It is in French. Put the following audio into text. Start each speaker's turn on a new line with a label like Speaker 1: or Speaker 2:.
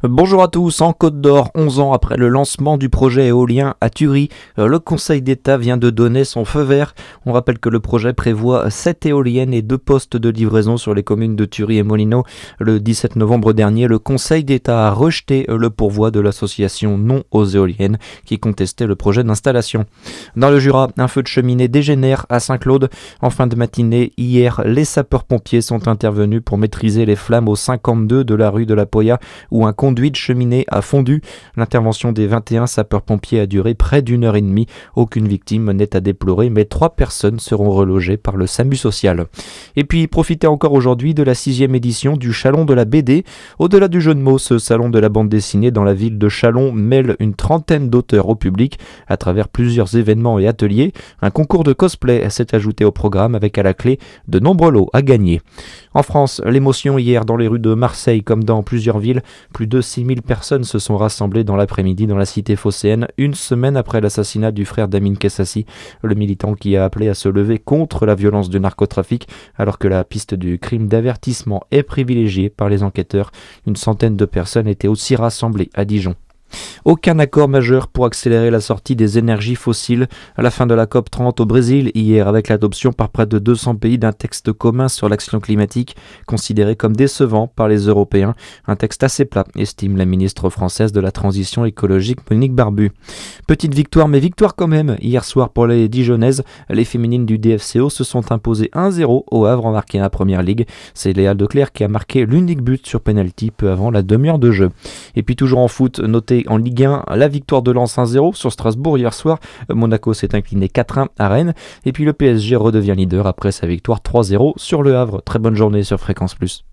Speaker 1: Bonjour à tous, en Côte d'Or, 11 ans après le lancement du projet éolien à Thury, le Conseil d'État vient de donner son feu vert. On rappelle que le projet prévoit 7 éoliennes et 2 postes de livraison sur les communes de Thury et Molino. Le 17 novembre dernier, le Conseil d'État a rejeté le pourvoi de l'association Non aux éoliennes qui contestait le projet d'installation. Dans le Jura, un feu de cheminée dégénère à Saint-Claude. En fin de matinée, hier, les sapeurs-pompiers sont intervenus pour maîtriser les flammes au 52 de la rue de la Poya où un conduit de cheminée a fondu. L'intervention des 21 sapeurs-pompiers a duré près d'une heure et demie. Aucune victime n'est à déplorer, mais 3 personnes seront relogées par le SAMU social. Et puis, profitez encore aujourd'hui de la 6e édition du Chalon de la BD. Au-delà du jeu de mots, ce salon de la bande dessinée dans la ville de Chalon mêle une trentaine d'auteurs au public à travers plusieurs événements et ateliers. Un concours de cosplay s'est ajouté au programme avec à la clé de nombreux lots à gagner. En France, l'émotion hier dans les rues de Marseille comme dans plusieurs villes. Plus de 6000 personnes se sont rassemblées dans l'après-midi dans la cité phocéenne, une semaine après l'assassinat du frère d'Amin Kessassi, le militant qui a appelé à se lever contre la violence du narcotrafic, alors que la piste du crime d'avertissement est privilégiée par les enquêteurs. Une centaine de personnes étaient aussi rassemblées à Dijon. Aucun accord majeur pour accélérer la sortie des énergies fossiles à la fin de la COP30 au Brésil hier avec l'adoption par près de 200 pays d'un texte commun sur l'action climatique considéré comme décevant par les Européens. Un texte assez plat, estime la ministre française de la transition écologique Monique Barbu. Petite victoire, mais victoire quand même. Hier soir pour les Dijonnaises, les féminines du DFCO se sont imposées 1-0 au Havre en marquant la première ligue. C'est Léa Declercq qui a marqué l'unique but sur penalty peu avant la demi-heure de jeu. Et puis toujours en foot, notez en Ligue 1, la victoire de Lens 1-0 sur Strasbourg hier soir. Monaco s'est incliné 4-1 à Rennes. Et puis le PSG redevient leader après sa victoire 3-0 sur le Havre. Très bonne journée sur Fréquence Plus.